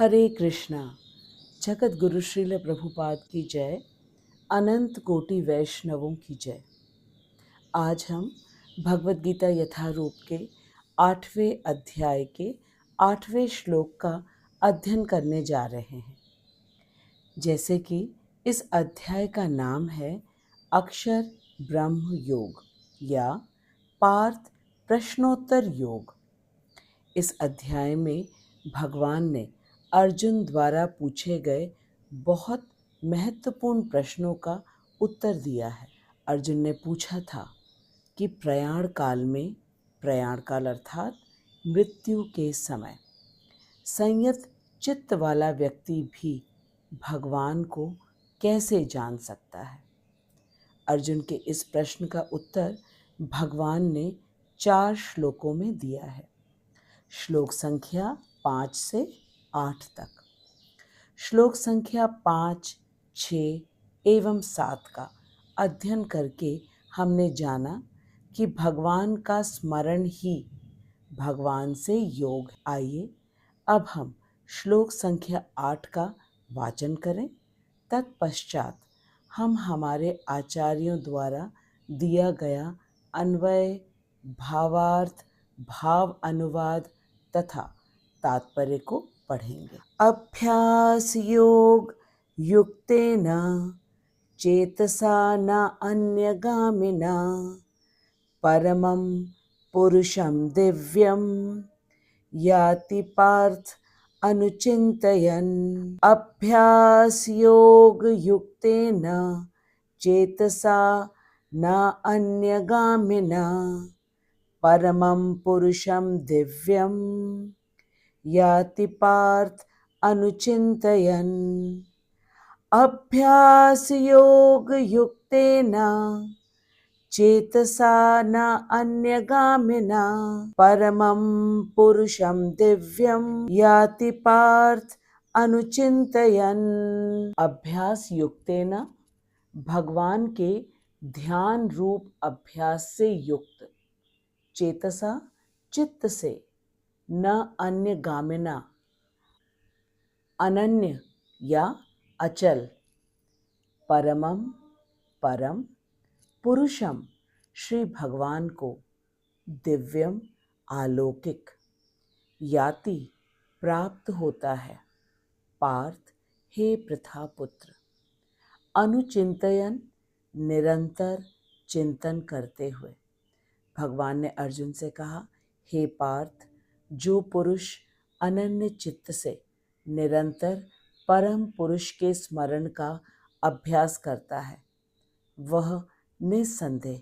हरे कृष्णा। जगत गुरु श्रील प्रभुपाद की जय। अनंत कोटि वैष्णवों की जय। आज हम भगवद गीता यथारूप के 8वें अध्याय के 8वें श्लोक का अध्ययन करने जा रहे हैं। जैसे कि इस अध्याय का नाम है अक्षर ब्रह्म योग या पार्थ प्रश्नोत्तर योग। इस अध्याय में भगवान ने अर्जुन द्वारा पूछे गए बहुत महत्वपूर्ण प्रश्नों का उत्तर दिया है। अर्जुन ने पूछा था कि प्रयाण काल में, प्रयाण काल अर्थात मृत्यु के समय, संयत चित्त वाला व्यक्ति भी भगवान को कैसे जान सकता है। अर्जुन के इस प्रश्न का उत्तर भगवान ने 4 श्लोकों में दिया है। श्लोक संख्या 5 से 8 तक। श्लोक संख्या 5, 6 एवं 7 का अध्ययन करके हमने जाना कि भगवान का स्मरण ही भगवान से योग। आइए अब हम श्लोक संख्या 8 का वाचन करें। तत्पश्चात हम हमारे आचार्यों द्वारा दिया गया अन्वय, भावार्थ, भाव अनुवाद तथा तात्पर्य को पढ़ेंगे। अभ्यास योग युक्तेन चेतसा न अन्यगामिना परमं पुरुषं दिव्यं याति पार्थ अनुचिन्तयन्। अभ्यास योग युक्तेन चेतसा न अन्यगामिना परमं पुरुषं दिव्यं याति पार्थ अनुचिन्तयन्। अभ्यास योग युक्तेन चेतसा न अन्यगामिना परमं पुरुषं दिव्यं याति पार्थ अनुचिन्तयन्। अभ्यास युक्तेन भगवान के ध्यान रूप अभ्यास से युक्त, चेतसा चित्त से, न अन्य गामिना अनन्य या अचल, परमम परम, पुरुषम श्री भगवान को, दिव्यम अलौकिक, याति प्राप्त होता है, पार्थ हे प्रथापुत्र, अनुचिंतयन निरंतर चिंतन करते हुए। भगवान ने अर्जुन से कहा, हे पार्थ, जो पुरुष अनन्य चित्त से निरंतर परम पुरुष के स्मरण का अभ्यास करता है, वह निस्संदेह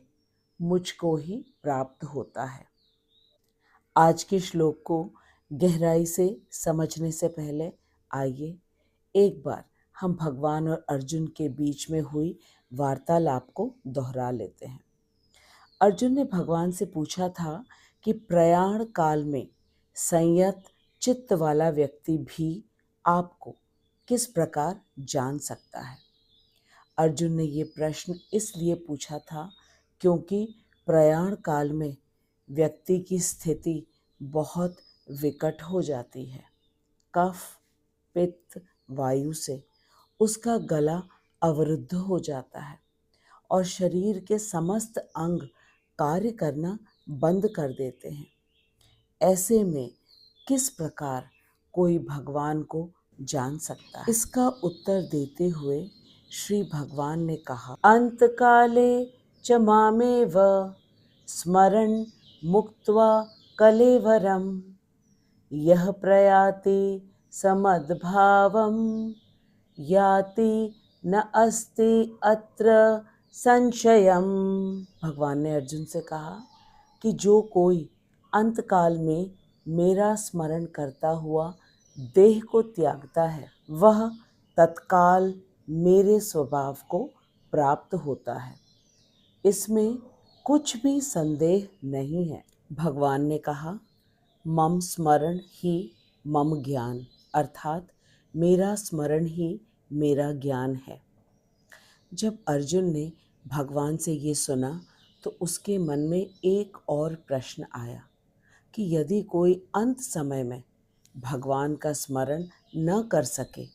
मुझको ही प्राप्त होता है। आज के श्लोक को गहराई से समझने से पहले आइए एक बार हम भगवान और अर्जुन के बीच में हुई वार्तालाप को दोहरा लेते हैं। अर्जुन ने भगवान से पूछा था कि प्रयाण काल में संयत चित्त वाला व्यक्ति भी आपको किस प्रकार जान सकता है। अर्जुन ने ये प्रश्न इसलिए पूछा था क्योंकि प्रयाण काल में व्यक्ति की स्थिति बहुत विकट हो जाती है। कफ, पित्त, वायु से उसका गला अवरुद्ध हो जाता है और शरीर के समस्त अंग कार्य करना बंद कर देते हैं। ऐसे में किस प्रकार कोई भगवान को जान सकता है? इसका उत्तर देते हुए श्री भगवान ने कहा, अंतकाले च मामेव स्मरन् मुक्त्वा कलेवरम यह प्रयाति समद्भावम याति न अस्ति अत्र संशयम। भगवान ने अर्जुन से कहा कि जो कोई अंतकाल में मेरा स्मरण करता हुआ देह को त्यागता है, वह तत्काल मेरे स्वभाव को प्राप्त होता है। इसमें कुछ भी संदेह नहीं है। भगवान ने कहा, मम स्मरण ही मम ज्ञान, अर्थात मेरा स्मरण ही मेरा ज्ञान है। जब अर्जुन ने भगवान से ये सुना तो उसके मन में एक और प्रश्न आया कि यदि कोई अंत समय में भगवान का स्मरण न कर सके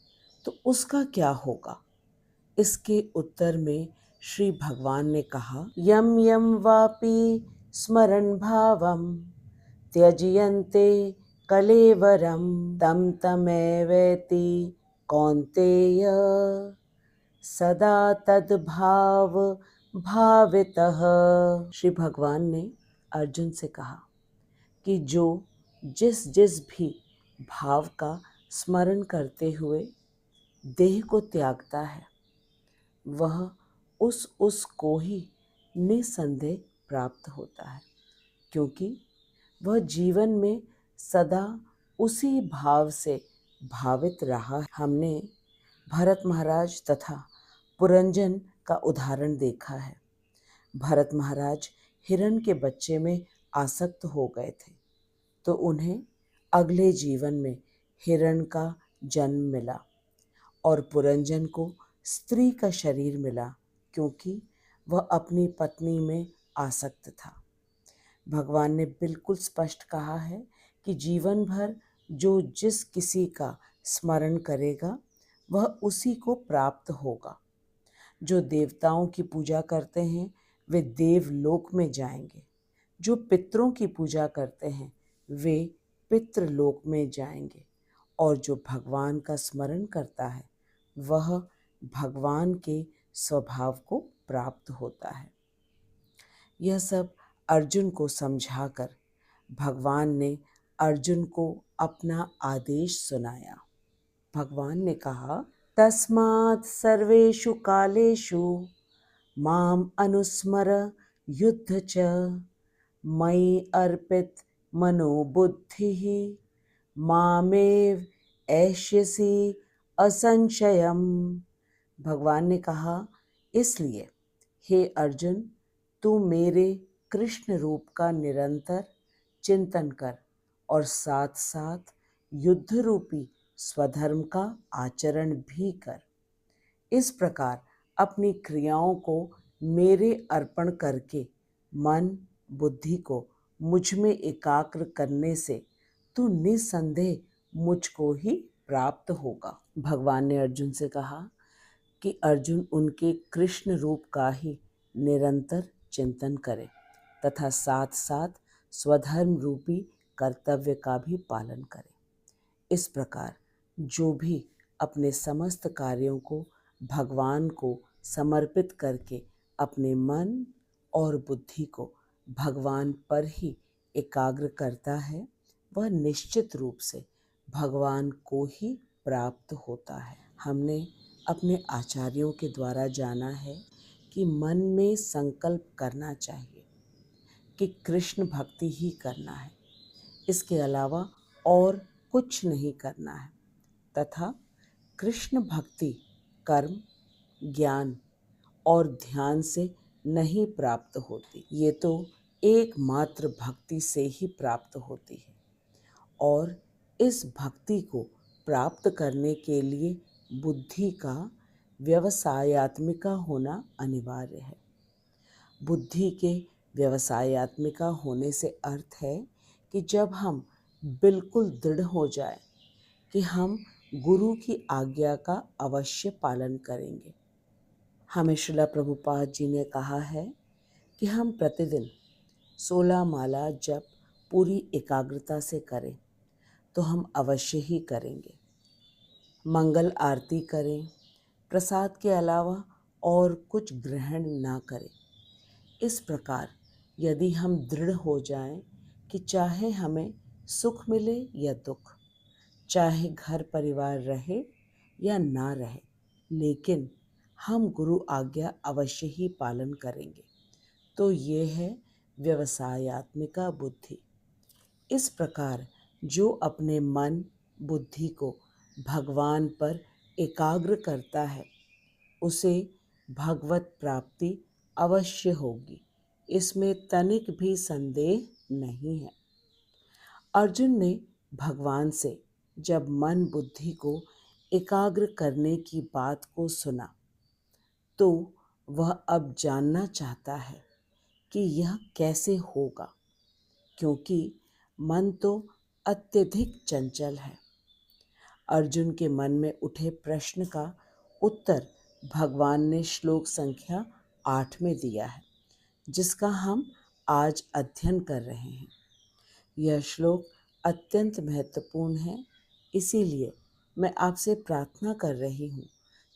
तो उसका क्या होगा? इसके उत्तर में श्री भगवान ने कहा, यम यम वापि स्मरण भावम त्यजयन्ते कलेवरम तम तमेवेति कौन्तेय सदा तद्भाव भावितः। श्री भगवान ने अर्जुन से कहा कि जो जिस जिस भी भाव का स्मरण करते हुए देह को त्यागता है, वह उस को ही निसंदेह प्राप्त होता है, क्योंकि वह जीवन में सदा उसी भाव से भावित रहा है। हमने भरत महाराज तथा पुरंजन का उदाहरण देखा है। भरत महाराज हिरण के बच्चे में आसक्त हो गए थे, तो उन्हें अगले जीवन में हिरण का जन्म मिला और पुरंजन को स्त्री का शरीर मिला, क्योंकि वह अपनी पत्नी में आसक्त था। भगवान ने बिल्कुल स्पष्ट कहा है कि जीवन भर जो जिस किसी का स्मरण करेगा वह उसी को प्राप्त होगा। जो देवताओं की पूजा करते हैं वे देवलोक में जाएंगे, जो पितरों की पूजा करते हैं वे पितृलोक में जाएंगे, और जो भगवान का स्मरण करता है वह भगवान के स्वभाव को प्राप्त होता है। यह सब अर्जुन को समझाकर भगवान ने अर्जुन को अपना आदेश सुनाया। भगवान ने कहा, तस्मात् सर्वेषु कालेषु माम अनुस्मर युद्ध च मयि अर्पित मनोबुद्धिः मामेव एष्यसि असंशयम्। भगवान ने कहा, इसलिए हे अर्जुन, तू मेरे कृष्ण रूप का निरंतर चिंतन कर और साथ साथ युद्ध रूपी स्वधर्म का आचरण भी कर। इस प्रकार अपनी क्रियाओं को मेरे अर्पण करके मन बुद्धि को मुझ में एकाग्र करने से तू निसंदेह मुझको ही प्राप्त होगा। भगवान ने अर्जुन से कहा कि अर्जुन उनके कृष्ण रूप का ही निरंतर चिंतन करे तथा साथ साथ स्वधर्म रूपी कर्तव्य का भी पालन करे। इस प्रकार जो भी अपने समस्त कार्यों को भगवान को समर्पित करके अपने मन और बुद्धि को भगवान पर ही एकाग्र करता है, वह निश्चित रूप से भगवान को ही प्राप्त होता है। हमने अपने आचार्यों के द्वारा जाना है कि मन में संकल्प करना चाहिए कि कृष्ण भक्ति ही करना है, इसके अलावा और कुछ नहीं करना है, तथा कृष्ण भक्ति कर्म, ज्ञान और ध्यान से नहीं प्राप्त होती। ये तो एकमात्र भक्ति से ही प्राप्त होती है, और इस भक्ति को प्राप्त करने के लिए बुद्धि का व्यवसायत्मिका होना अनिवार्य है। बुद्धि के व्यवसायत्मिका होने से अर्थ है कि जब हम बिल्कुल दृढ़ हो जाए कि हम गुरु की आज्ञा का अवश्य पालन करेंगे। हमें श्रील प्रभुपाद जी ने कहा है कि हम प्रतिदिन 16 माला जप पूरी एकाग्रता से करें, तो हम अवश्य ही करेंगे। मंगल आरती करें, प्रसाद के अलावा और कुछ ग्रहण ना करें। इस प्रकार यदि हम दृढ़ हो जाएं कि चाहे हमें सुख मिले या दुख, चाहे घर परिवार रहे या ना रहे, लेकिन हम गुरु आज्ञा अवश्य ही पालन करेंगे, तो ये है व्यवसायत्मिका बुद्धि। इस प्रकार जो अपने मन बुद्धि को भगवान पर एकाग्र करता है उसे भगवत प्राप्ति अवश्य होगी, इसमें तनिक भी संदेह नहीं है। अर्जुन ने भगवान से जब मन बुद्धि को एकाग्र करने की बात को सुना तो वह अब जानना चाहता है कि यह कैसे होगा, क्योंकि मन तो अत्यधिक चंचल है। अर्जुन के मन में उठे प्रश्न का उत्तर भगवान ने श्लोक संख्या 8 में दिया है, जिसका हम आज अध्ययन कर रहे हैं। यह श्लोक अत्यंत महत्वपूर्ण है, इसीलिए मैं आपसे प्रार्थना कर रही हूँ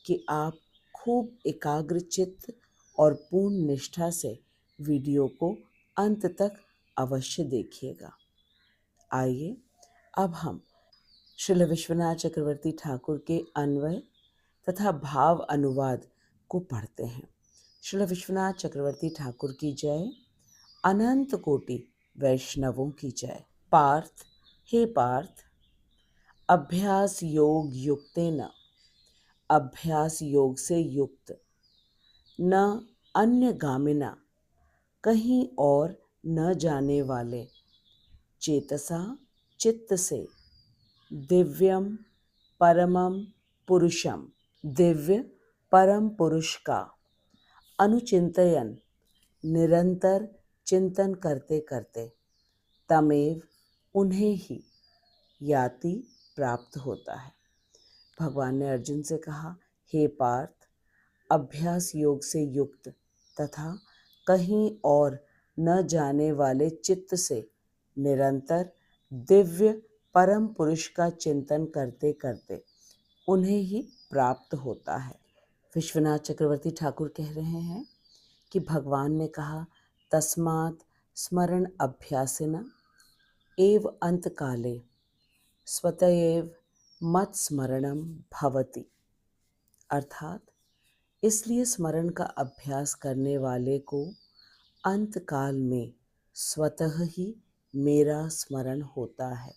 कि आप खूब एकाग्रचित्त और पूर्ण निष्ठा से वीडियो को अंत तक अवश्य देखिएगा। आइए अब हम श्रील विश्वनाथ चक्रवर्ती ठाकुर के अन्वय तथा भाव अनुवाद को पढ़ते हैं। श्रील विश्वनाथ चक्रवर्ती ठाकुर की जय, अनंत कोटि वैष्णवों की जय। पार्थ, हे पार्थ, अभ्यास योग युक्तेन, अभ्यास योग से युक्त, न अन्य गामिना, कहीं और न जाने वाले, चेतसा चित्त से, दिव्यम परमम पुरुषम, दिव्य परम पुरुष का, अनुचिंतयन, निरंतर चिंतन करते करते, तमेव उन्हें ही याति प्राप्त होता है। भगवान ने अर्जुन से कहा, हे पार्थ, अभ्यास योग से युक्त तथा कहीं और न जाने वाले चित्त से निरंतर दिव्य परम पुरुष का चिंतन करते करते उन्हें ही प्राप्त होता है। विश्वनाथ चक्रवर्ती ठाकुर कह रहे हैं कि भगवान ने कहा, तस्मात् स्मरण अभ्यासेन एव अंतकाले स्वतएव मत स्मरणम भवति, अर्थात इसलिए स्मरण का अभ्यास करने वाले को अंतकाल में स्वतः ही मेरा स्मरण होता है।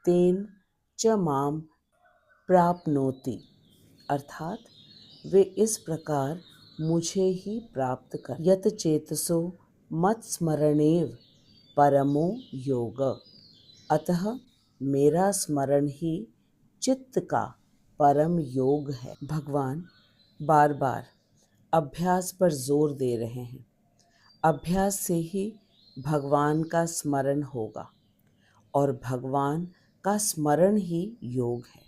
तेन च माम प्राप्नोति, अर्थात वे इस प्रकार मुझे ही प्राप्त कर। यत चेतसो मत स्मरणेव परमो योग, अतः मेरा स्मरण ही चित्त का परम योग है। भगवान बार बार अभ्यास पर जोर दे रहे हैं। अभ्यास से ही भगवान का स्मरण होगा और भगवान का स्मरण ही योग है।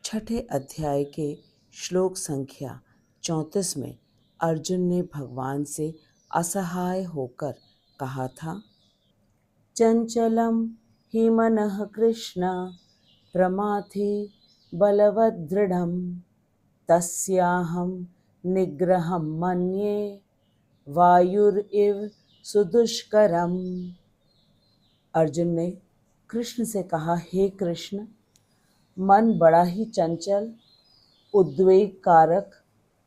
छठे अध्याय के श्लोक संख्या 34 में अर्जुन ने भगवान से असहाय होकर कहा था, चंचलम हि मनः कृष्ण प्रमाथि बलवदृढ़ं, तस्याहं निग्रहं मन्ये वायुरिव सुदुष्करम। अर्जुन ने कृष्ण से कहा, हे कृष्ण, मन बड़ा ही चंचल, उद्वेग कारक,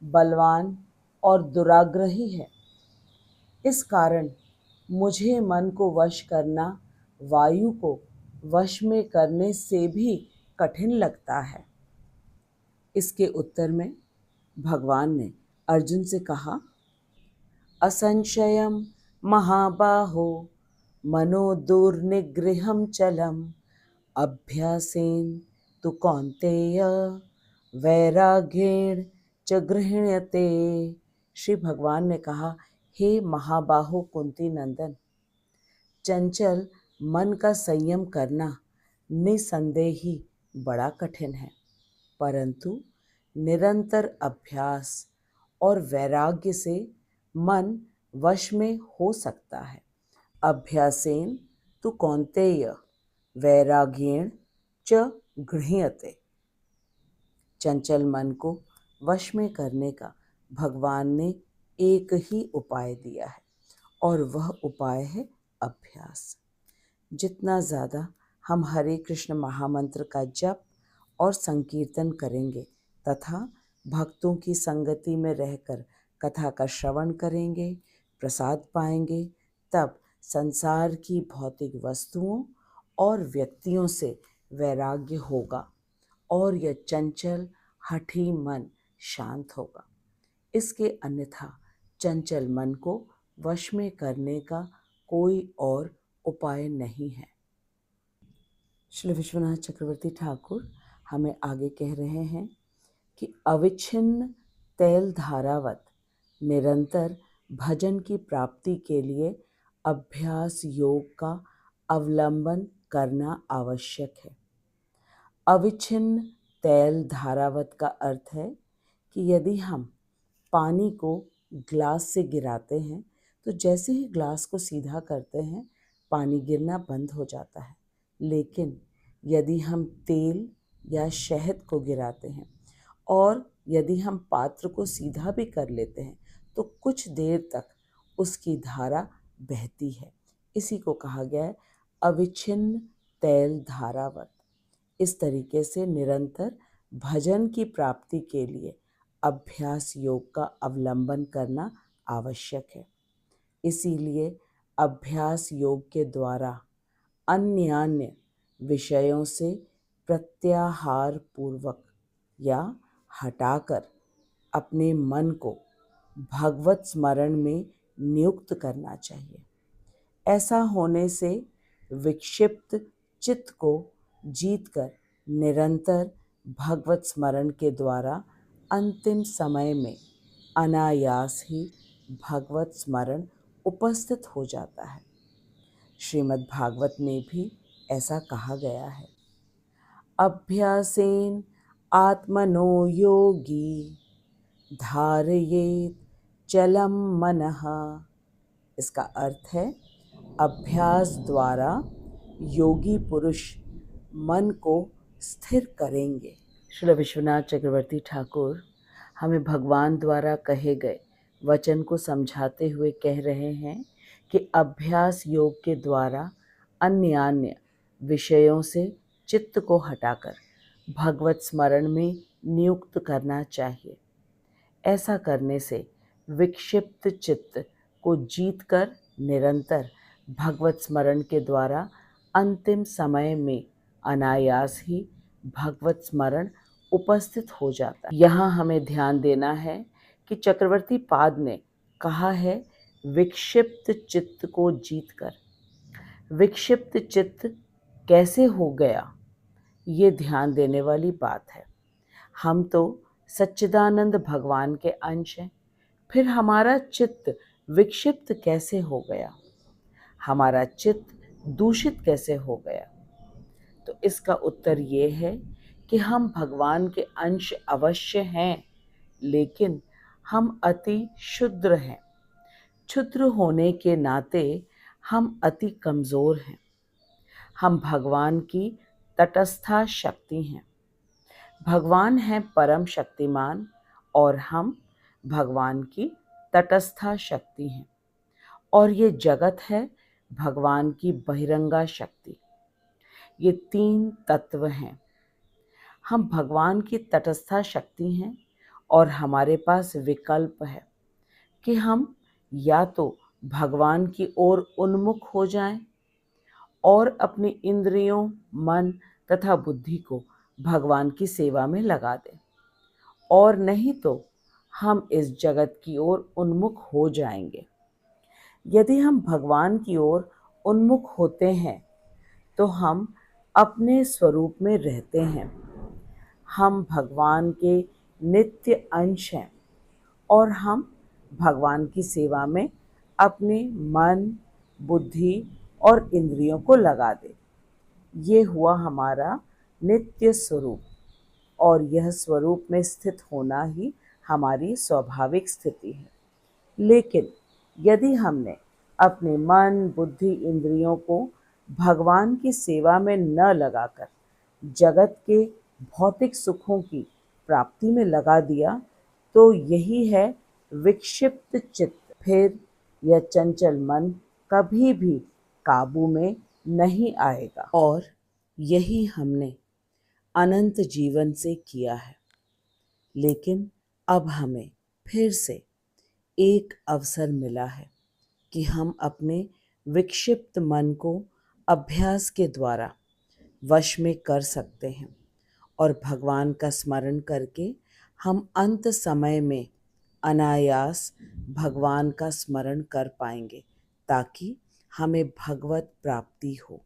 बलवान और दुराग्रही है। इस कारण मुझे मन को वश करना वायु को वश में करने से भी कठिन लगता है। इसके उत्तर में भगवान ने अर्जुन से कहा, असंशयम महाबाहो मनो दुर्निग्रहम चलम, अभ्यासेन तु कौन्तेय वैराग्येण च गृह्यते। श्री भगवान ने कहा, हे महाबाहो कुंती नंदन, चंचल मन का संयम करना निसंदेह ही बड़ा कठिन है, परंतु निरंतर अभ्यास और वैराग्य से मन वश में हो सकता है। अभ्यासेन तु कौन्तेय वैराग्येण च गृह्यते। चंचल मन को वश में करने का भगवान ने एक ही उपाय दिया है और वह उपाय है अभ्यास। जितना ज़्यादा हम हरे कृष्ण महामंत्र का जप और संकीर्तन करेंगे तथा भक्तों की संगति में रहकर कथा का श्रवण करेंगे, प्रसाद पाएंगे, तब संसार की भौतिक वस्तुओं और व्यक्तियों से वैराग्य होगा और यह चंचल हठी मन शांत होगा। इसके अन्यथा चंचल मन को वश में करने का कोई और उपाय नहीं है। श्री विश्वनाथ चक्रवर्ती ठाकुर हमें आगे कह रहे हैं कि अविच्छिन्न तैल धारावत निरंतर भजन की प्राप्ति के लिए अभ्यास योग का अवलंबन करना आवश्यक है। अविच्छिन्न तैल धारावत का अर्थ है कि यदि हम पानी को ग्लास से गिराते हैं तो जैसे ही ग्लास को सीधा करते हैं पानी गिरना बंद हो जाता है, लेकिन यदि हम तेल या शहद को गिराते हैं और यदि हम पात्र को सीधा भी कर लेते हैं तो कुछ देर तक उसकी धारा बहती है। इसी को कहा गया है अविच्छिन्न तैल धारावत। इस तरीके से निरंतर भजन की प्राप्ति के लिए अभ्यास योग का अवलंबन करना आवश्यक है। इसीलिए अभ्यास योग के द्वारा अन्य विषयों से प्रत्याहार पूर्वक या हटाकर अपने मन को भगवत स्मरण में नियुक्त करना चाहिए। ऐसा होने से विक्षिप्त चित्त को जीतकर निरंतर भगवत स्मरण के द्वारा अंतिम समय में अनायास ही भगवत स्मरण उपस्थित हो जाता है। श्रीमद् भागवत में भी ऐसा कहा गया है, अभ्यासेन आत्मनो योगी धारयेत चलम मनः। इसका अर्थ है अभ्यास द्वारा योगी पुरुष मन को स्थिर करेंगे। श्री विश्वनाथ चक्रवर्ती ठाकुर हमें भगवान द्वारा कहे गए वचन को समझाते हुए कह रहे हैं कि अभ्यास योग के द्वारा अन्य विषयों से चित्त को हटाकर भगवत स्मरण में नियुक्त करना चाहिए। ऐसा करने से विक्षिप्त चित्त को जीतकर निरंतर भगवत स्मरण के द्वारा अंतिम समय में अनायास ही भगवत स्मरण उपस्थित हो जाता है। यहाँ हमें ध्यान देना है कि चक्रवर्ती पाद ने कहा है विक्षिप्त चित्त को जीतकर। विक्षिप्त चित्त कैसे हो गया, ये ध्यान देने वाली बात है। हम तो सच्चिदानंद भगवान के अंश हैं, फिर हमारा चित्त विक्षिप्त कैसे हो गया, हमारा चित्त दूषित कैसे हो गया? तो इसका उत्तर ये है कि हम भगवान के अंश अवश्य हैं, लेकिन हम अति क्षुद्र हैं। क्षुद्र होने के नाते हम अति कमज़ोर हैं। हम भगवान की तटस्था शक्ति हैं। भगवान हैं परम शक्तिमान और हम भगवान की तटस्था शक्ति हैं, और ये जगत है भगवान की बहिरंगा शक्ति। ये तीन तत्व हैं। हम भगवान की तटस्था शक्ति हैं और हमारे पास विकल्प है कि हम या तो भगवान की ओर उन्मुख हो जाएं और अपनी इंद्रियों, मन तथा बुद्धि को भगवान की सेवा में लगा दें, और नहीं तो हम इस जगत की ओर उन्मुख हो जाएंगे। यदि हम भगवान की ओर उन्मुख होते हैं तो हम अपने स्वरूप में रहते हैं। हम भगवान के नित्य अंश हैं और हम भगवान की सेवा में अपने मन, बुद्धि और इंद्रियों को लगा दें। ये हुआ हमारा नित्य स्वरूप, और यह स्वरूप में स्थित होना ही हमारी स्वाभाविक स्थिति है। लेकिन यदि हमने अपने मन, बुद्धि, इंद्रियों को भगवान की सेवा में न लगाकर जगत के भौतिक सुखों की प्राप्ति में लगा दिया, तो यही है विक्षिप्त चित्त। फिर यह चंचल मन कभी भी काबू में नहीं आएगा, और यही हमने अनंत जीवन से किया है। लेकिन अब हमें फिर से एक अवसर मिला है कि हम अपने विक्षिप्त मन को अभ्यास के द्वारा वश में कर सकते हैं, और भगवान का स्मरण करके हम अंत समय में अनायास भगवान का स्मरण कर पाएंगे, ताकि हमें भगवत प्राप्ति हो।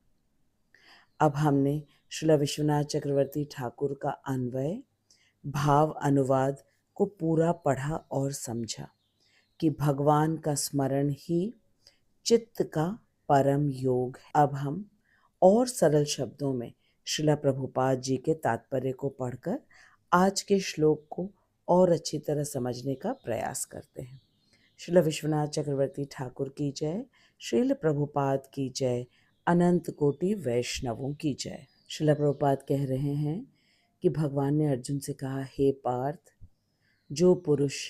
अब हमने श्रील विश्वनाथ चक्रवर्ती ठाकुर का अन्वय, भाव अनुवाद को पूरा पढ़ा और समझा कि भगवान का स्मरण ही चित्त का परम योग है। अब हम और सरल शब्दों में श्रीला प्रभुपाद जी के तात्पर्य को पढ़कर आज के श्लोक को और अच्छी तरह समझने का प्रयास करते हैं। श्रील विश्वनाथ चक्रवर्ती ठाकुर की जय, श्रील प्रभुपाद की जय, अनंत कोटि वैष्णवों की जय। श्रील प्रभुपाद कह रहे हैं कि भगवान ने अर्जुन से कहा, हे पार्थ, जो पुरुष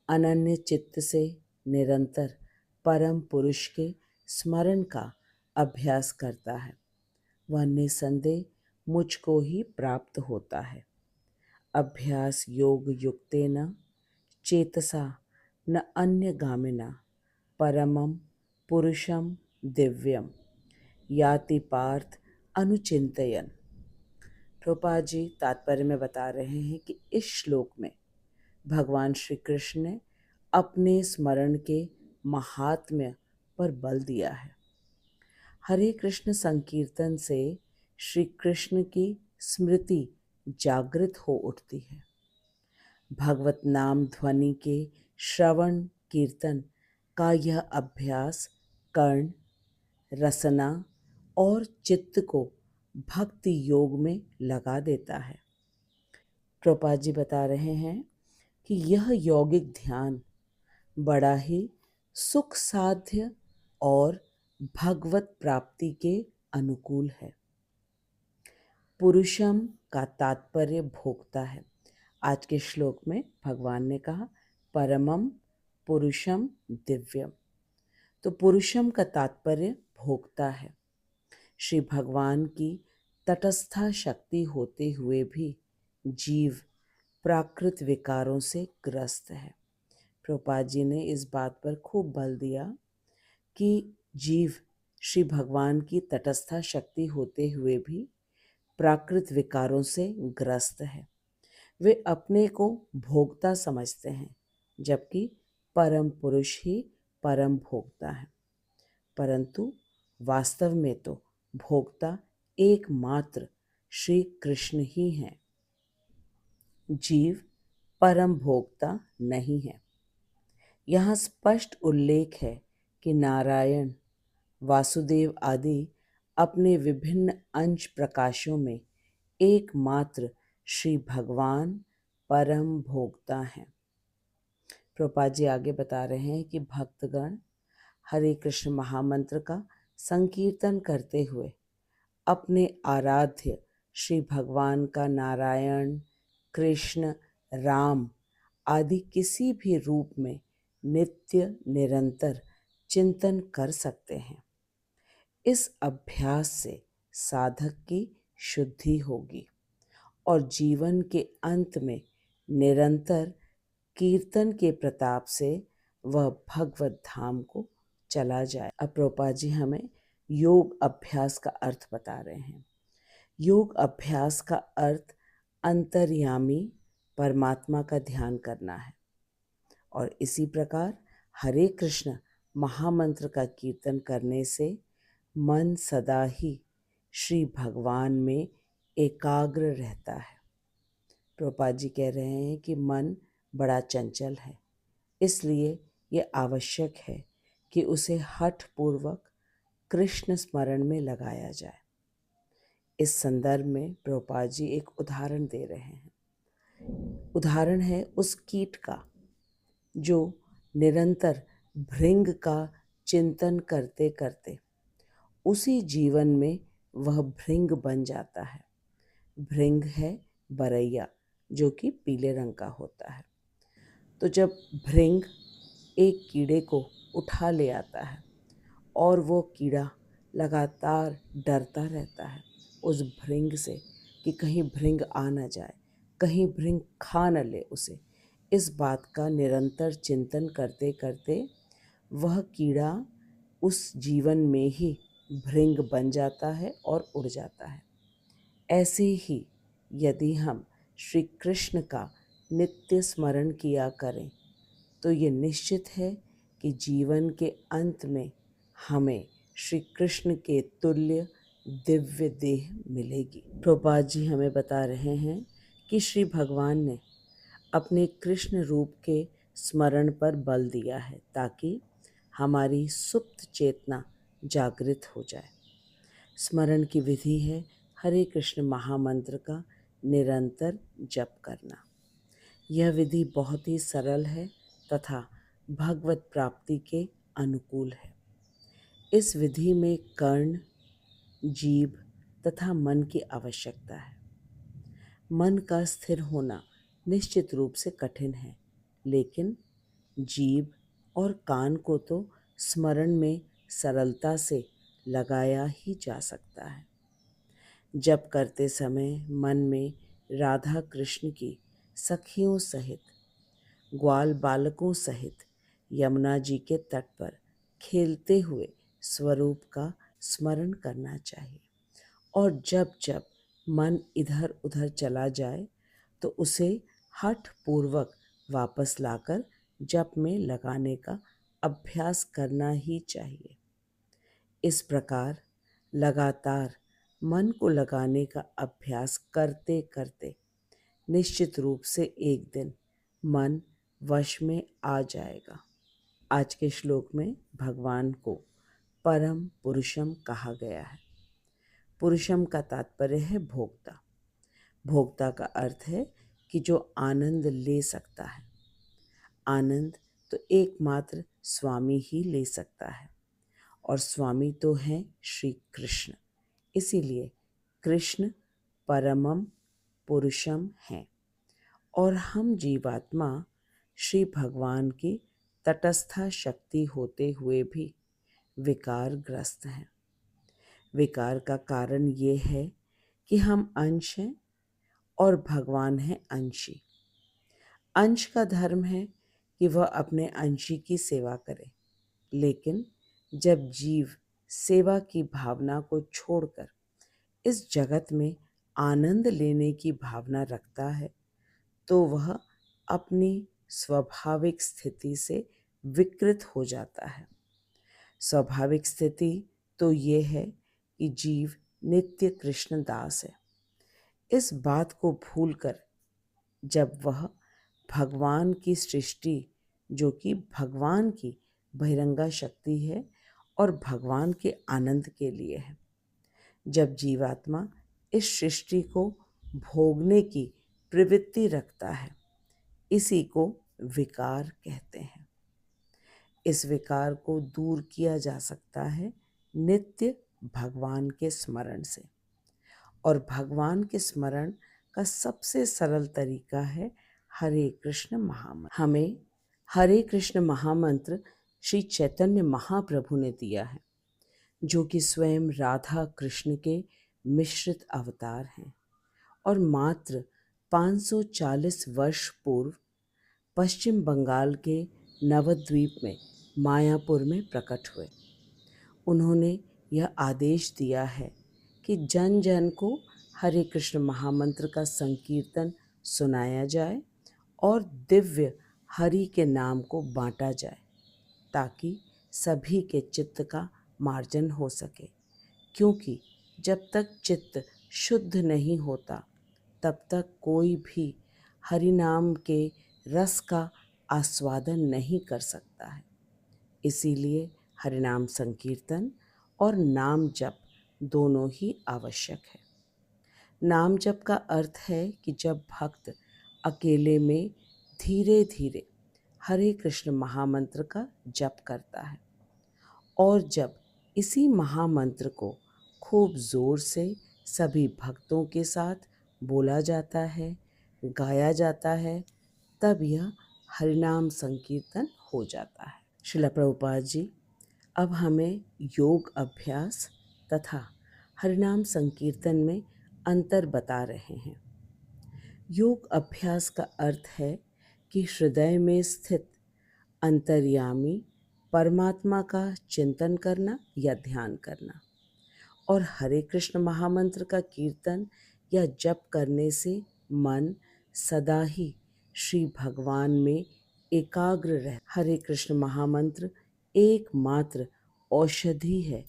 अनन्य चित्त से निरंतर परम पुरुष के स्मरण का अभ्यास करता है वह निसंदेह मुझको ही प्राप्त होता है। अभ्यास योग युक्तेन चेतसा न अन्य गामिना परमं पुरुषम दिव्यम याति पार्थ अनुचिंतयन। प्रभुपाद जी तात्पर्य में बता रहे हैं कि इस श्लोक में भगवान श्री कृष्ण ने अपने स्मरण के महात्म्य पर बल दिया है। हरे कृष्ण संकीर्तन से श्री कृष्ण की स्मृति जागृत हो उठती है। भगवत नाम ध्वनि के श्रवण कीर्तन का यह अभ्यास कर्ण, रसना और चित्त को भक्ति योग में लगा देता है। प्रभुपाद जी बता रहे हैं कि यह यौगिक ध्यान बड़ा ही सुख साध्य और भगवत प्राप्ति के अनुकूल है। पुरुषम का तात्पर्य भोक्ता है। आज के श्लोक में भगवान ने कहा परमम पुरुषम दिव्यम, तो पुरुषम का तात्पर्य भोक्ता है। श्री भगवान की तटस्था शक्ति होते हुए भी जीव प्राकृत विकारों से ग्रस्त है। प्रभुपाद जी ने इस बात पर खूब बल दिया कि जीव श्री भगवान की तटस्था शक्ति होते हुए भी प्राकृत विकारों से ग्रस्त है। वे अपने को भोक्ता समझते हैं, जबकि परम पुरुष ही परम भोक्ता है। परंतु वास्तव में तो भोक्ता एकमात्र श्री कृष्ण ही हैं। जीव परम भोक्ता नहीं है। यहाँ स्पष्ट उल्लेख है कि नारायण, वासुदेव आदि अपने विभिन्न अंश प्रकाशों में एकमात्र श्री भगवान परम भोक्ता हैं। प्रभुपाद जी आगे बता रहे हैं कि भक्तगण हरे कृष्ण महामंत्र का संकीर्तन करते हुए अपने आराध्य श्री भगवान का नारायण, कृष्ण, राम आदि किसी भी रूप में नित्य निरंतर चिंतन कर सकते हैं। इस अभ्यास से साधक की शुद्धि होगी और जीवन के अंत में निरंतर कीर्तन के प्रताप से वह भगवत धाम को चला जाए। अब प्रभुपाद जी हमें योग अभ्यास का अर्थ बता रहे हैं। योग अभ्यास का अर्थ अंतर्यामी परमात्मा का ध्यान करना है और इसी प्रकार हरे कृष्ण महामंत्र का कीर्तन करने से मन सदा ही श्री भगवान में एकाग्र रहता है। प्रभुपाद जी कह रहे हैं कि मन बड़ा चंचल है, इसलिए ये आवश्यक है कि उसे हठपूर्वक कृष्ण स्मरण में लगाया जाए। इस संदर्भ में प्रभुपाद जी एक उदाहरण दे रहे हैं। उदाहरण है उस कीट का जो निरंतर भृंग का चिंतन करते करते उसी जीवन में वह भृंग बन जाता है। भृंग है बरैया, जो कि पीले रंग का होता है। तो जब भृंग एक कीड़े को उठा ले आता है और वो कीड़ा लगातार डरता रहता है उस भृंग से कि कहीं भृंग आ न जाए, कहीं भृंग खा न ले उसे, इस बात का निरंतर चिंतन करते करते वह कीड़ा उस जीवन में ही भृंग बन जाता है और उड़ जाता है। ऐसे ही यदि हम श्री कृष्ण का नित्य स्मरण किया करें तो ये निश्चित है कि जीवन के अंत में हमें श्री कृष्ण के तुल्य दिव्य देह मिलेगी। प्रभुपाद जी हमें बता रहे हैं कि श्री भगवान ने अपने कृष्ण रूप के स्मरण पर बल दिया है ताकि हमारी सुप्त चेतना जागृत हो जाए। स्मरण की विधि है हरे कृष्ण महामंत्र का निरंतर जप करना। यह विधि बहुत ही सरल है तथा भगवत प्राप्ति के अनुकूल है। इस विधि में कर्ण, जीभ तथा मन की आवश्यकता है। मन का स्थिर होना निश्चित रूप से कठिन है, लेकिन जीभ और कान को तो स्मरण में सरलता से लगाया ही जा सकता है। जप करते समय मन में राधा कृष्ण की सखियों सहित, ग्वाल बालकों सहित यमुना जी के तट पर खेलते हुए स्वरूप का स्मरण करना चाहिए और जब जब मन इधर उधर चला जाए तो उसे हठ पूर्वक वापस लाकर जप में लगाने का अभ्यास करना ही चाहिए। इस प्रकार लगातार मन को लगाने का अभ्यास करते करते निश्चित रूप से एक दिन मन वश में आ जाएगा। आज के श्लोक में भगवान को परम पुरुषम कहा गया है। पुरुषम का तात्पर्य है भोक्ता। भोक्ता का अर्थ है कि जो आनंद ले सकता है। आनंद तो एकमात्र स्वामी ही ले सकता है और स्वामी तो हैं श्री कृष्ण। इसीलिए कृष्ण परमम पुरुषम हैं और हम जीवात्मा श्री भगवान की तटस्था शक्ति होते हुए भी विकारग्रस्त हैं। विकार का कारण ये है कि हम अंश हैं और भगवान है अंशी। अंश का धर्म है कि वह अपने अंशी की सेवा करे, लेकिन जब जीव सेवा की भावना को छोड़कर इस जगत में आनंद लेने की भावना रखता है तो वह अपनी स्वाभाविक स्थिति से विकृत हो जाता है। स्वाभाविक स्थिति तो ये है कि जीव नित्य कृष्ण दास है। इस बात को भूलकर जब वह भगवान की सृष्टि, जो कि भगवान की बहिरंगा शक्ति है और भगवान के आनंद के लिए है, जब जीवात्मा इस सृष्टि को भोगने की प्रवृत्ति रखता है, इसी को विकार कहते हैं। इस विकार को दूर किया जा सकता है नित्य भगवान के स्मरण से, और भगवान के स्मरण का सबसे सरल तरीका है हरे कृष्ण महामंत्र। हमें हरे कृष्ण महामंत्र श्री चैतन्य महाप्रभु ने दिया है, जो कि स्वयं राधा कृष्ण के मिश्रित अवतार हैं और मात्र 540 वर्ष पूर्व पश्चिम बंगाल के नवद्वीप में मायापुर में प्रकट हुए। उन्होंने यह आदेश दिया है कि जन जन को हरे कृष्ण महामंत्र का संकीर्तन सुनाया जाए और दिव्य हरि के नाम को बांटा जाए, ताकि सभी के चित्त का मार्जन हो सके। क्योंकि जब तक चित्त शुद्ध नहीं होता तब तक कोई भी हरि नाम के रस का आस्वादन नहीं कर सकता है। इसीलिए हरिनाम संकीर्तन और नाम जप दोनों ही आवश्यक है। नाम जप का अर्थ है कि जब भक्त अकेले में धीरे धीरे हरे कृष्ण महामंत्र का जप करता है और जब इसी महामंत्र को खूब जोर से सभी भक्तों के साथ बोला जाता है, गाया जाता है, तब यह हरिनाम संकीर्तन हो जाता है। श्रील प्रभुपाद जी अब हमें योग अभ्यास तथा हरिनाम संकीर्तन में अंतर बता रहे हैं। योग अभ्यास का अर्थ है कि हृदय में स्थित अंतर्यामी परमात्मा का चिंतन करना या ध्यान करना, और हरे कृष्ण महामंत्र का कीर्तन या जप करने से मन सदा ही श्री भगवान में एकाग्र रह। हरे कृष्ण महामंत्र एकमात्र औषधि है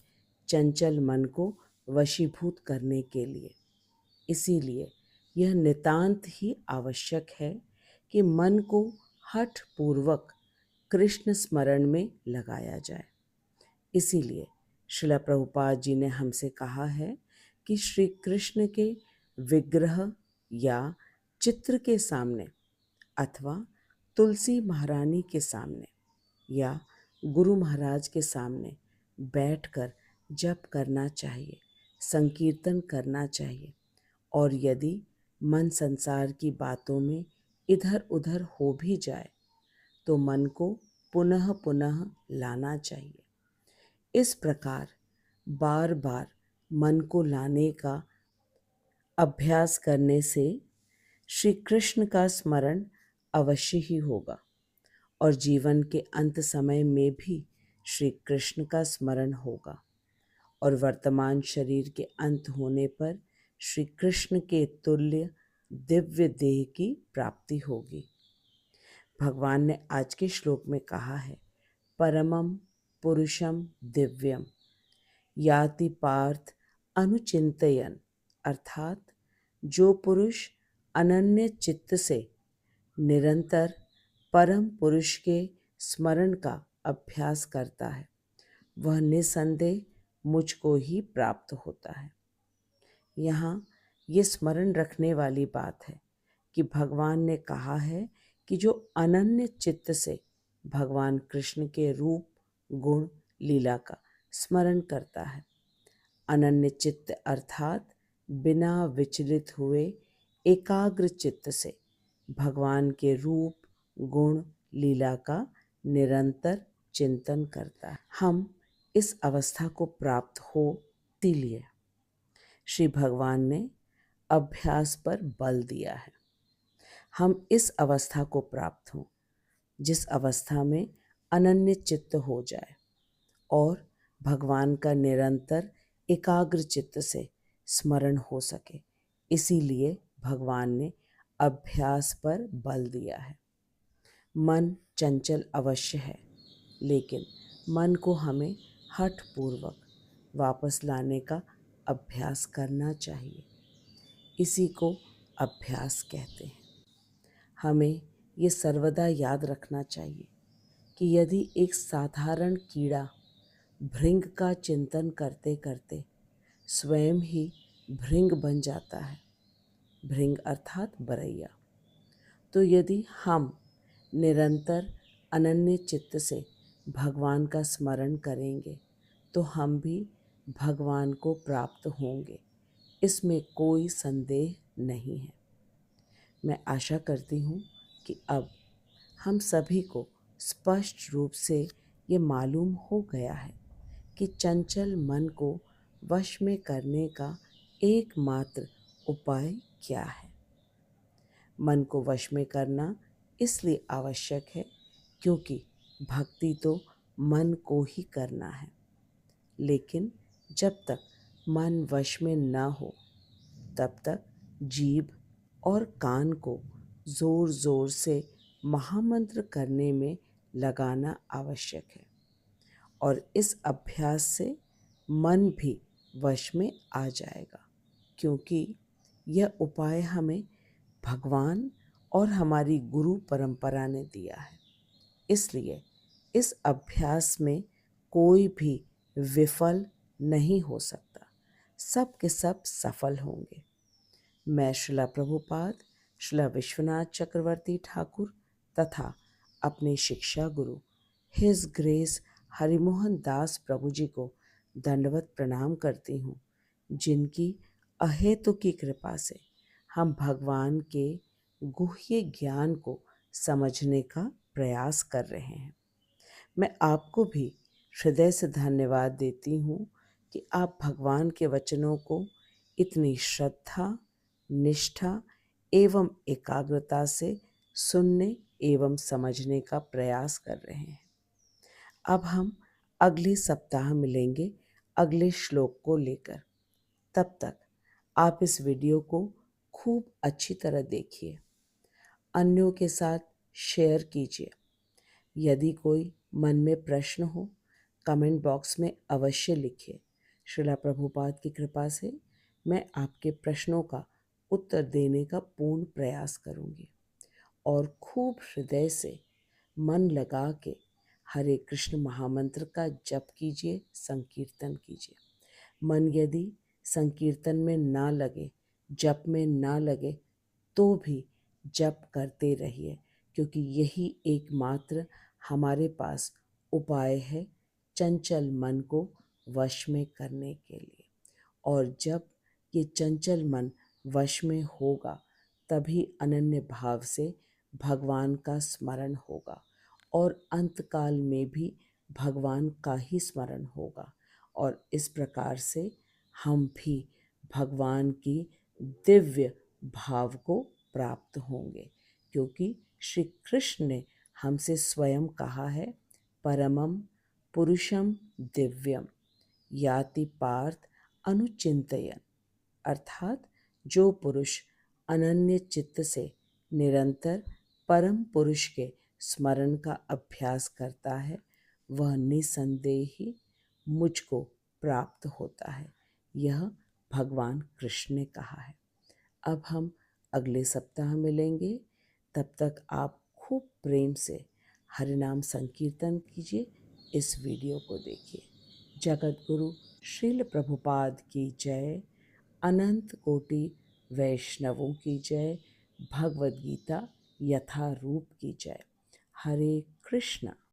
चंचल मन को वशीभूत करने के लिए। इसीलिए यह नितांत ही आवश्यक है कि मन को हठ पूर्वक कृष्ण स्मरण में लगाया जाए। इसीलिए श्रील प्रभुपाद जी ने हमसे कहा है कि श्री कृष्ण के विग्रह या चित्र के सामने अथवा तुलसी महारानी के सामने या गुरु महाराज के सामने बैठकर जप करना चाहिए, संकीर्तन करना चाहिए। और यदि मन संसार की बातों में इधर उधर हो भी जाए तो मन को पुनः पुनः लाना चाहिए। इस प्रकार बार बार मन को लाने का अभ्यास करने से श्री कृष्ण का स्मरण अवश्य ही होगा और जीवन के अंत समय में भी श्री कृष्ण का स्मरण होगा और वर्तमान शरीर के अंत होने पर श्री कृष्ण के तुल्य दिव्य देह की प्राप्ति होगी। भगवान ने आज के श्लोक में कहा है, परमम पुरुषम दिव्यम याति पार्थ अनुचिंतयन, अर्थात जो पुरुष अनन्य चित्त से निरंतर परम पुरुष के स्मरण का अभ्यास करता है वह निसंदेह मुझको ही प्राप्त होता है। यहाँ ये स्मरण रखने वाली बात है कि भगवान ने कहा है कि जो अनन्य चित्त से भगवान कृष्ण के रूप गुण लीला का स्मरण करता है, अनन्य चित्त अर्थात बिना विचलित हुए एकाग्र चित्त से भगवान के रूप गुण लीला का निरंतर चिंतन करता है, हम इस अवस्था को प्राप्त हो। इसीलिए श्री भगवान ने अभ्यास पर बल दिया है। हम इस अवस्था को प्राप्त हों जिस अवस्था में अनन्य चित्त हो जाए और भगवान का निरंतर एकाग्र चित्त से स्मरण हो सके। इसीलिए भगवान ने अभ्यास पर बल दिया है। मन चंचल अवश्य है, लेकिन मन को हमें हठपूर्वक वापस लाने का अभ्यास करना चाहिए। इसी को अभ्यास कहते हैं। हमें ये सर्वदा याद रखना चाहिए कि यदि एक साधारण कीड़ा भृंग का चिंतन करते करते स्वयं ही भृंग बन जाता है, भृंग अर्थात बरैया, तो यदि हम निरंतर अनन्य चित्त से भगवान का स्मरण करेंगे तो हम भी भगवान को प्राप्त होंगे, इसमें कोई संदेह नहीं है। मैं आशा करती हूँ कि अब हम सभी को स्पष्ट रूप से ये मालूम हो गया है कि चंचल मन को वश में करने का एकमात्र उपाय क्या है। मन को वश में करना इसलिए आवश्यक है क्योंकि भक्ति तो मन को ही करना है, लेकिन जब तक मन वश में न हो तब तक जीभ और कान को जोर जोर से महामंत्र करने में लगाना आवश्यक है और इस अभ्यास से मन भी वश में आ जाएगा, क्योंकि यह उपाय हमें भगवान और हमारी गुरु परंपरा ने दिया है। इसलिए इस अभ्यास में कोई भी विफल नहीं हो सकता, सब के सब सफल होंगे। मैं श्रीला प्रभुपाद, श्रीला विश्वनाथ चक्रवर्ती ठाकुर तथा अपने शिक्षा गुरु हिज ग्रेस हरिमोहन दास प्रभु जी को दंडवत प्रणाम करती हूँ, जिनकी अहेतुकी कृपा से हम भगवान के गुह्य ज्ञान को समझने का प्रयास कर रहे हैं। मैं आपको भी हृदय से धन्यवाद देती हूँ कि आप भगवान के वचनों को इतनी श्रद्धा, निष्ठा एवं एकाग्रता से सुनने एवं समझने का प्रयास कर रहे हैं। अब हम अगले सप्ताह मिलेंगे अगले श्लोक को लेकर। तब तक आप इस वीडियो को खूब अच्छी तरह देखिए, अन्यों के साथ शेयर कीजिए। यदि कोई मन में प्रश्न हो कमेंट बॉक्स में अवश्य लिखिए। श्रीला प्रभुपाद की कृपा से मैं आपके प्रश्नों का उत्तर देने का पूर्ण प्रयास करूंगी और खूब हृदय से मन लगा के हरे कृष्ण महामंत्र का जप कीजिए, संकीर्तन कीजिए। मन यदि संकीर्तन में ना लगे, जप में ना लगे, तो भी जप करते रहिए, क्योंकि यही एकमात्र हमारे पास उपाय है चंचल मन को वश में करने के लिए। और जब ये चंचल मन वश में होगा, तभी अनन्य भाव से भगवान का स्मरण होगा और अंतकाल में भी भगवान का ही स्मरण होगा। और इस प्रकार से हम भी भगवान की दिव्य भाव को प्राप्त होंगे, क्योंकि श्री कृष्ण ने हमसे स्वयं कहा है, परमम पुरुषम दिव्यम याति पार्थ अनुचिंतयन। अर्थात जो पुरुष अनन्य चित्त से निरंतर परम पुरुष के स्मरण का अभ्यास करता है, वह निसंदेह ही मुझको प्राप्त होता है। यह भगवान कृष्ण ने कहा है। अब हम अगले सप्ताह मिलेंगे। तब तक आप खूब प्रेम से हरिनाम संकीर्तन कीजिए, इस वीडियो को देखिए। जगत गुरु श्रील प्रभुपाद की जय, अनंत कोटि वैष्णवों की जय, भगवद गीता यथारूप की जय। हरे कृष्णा।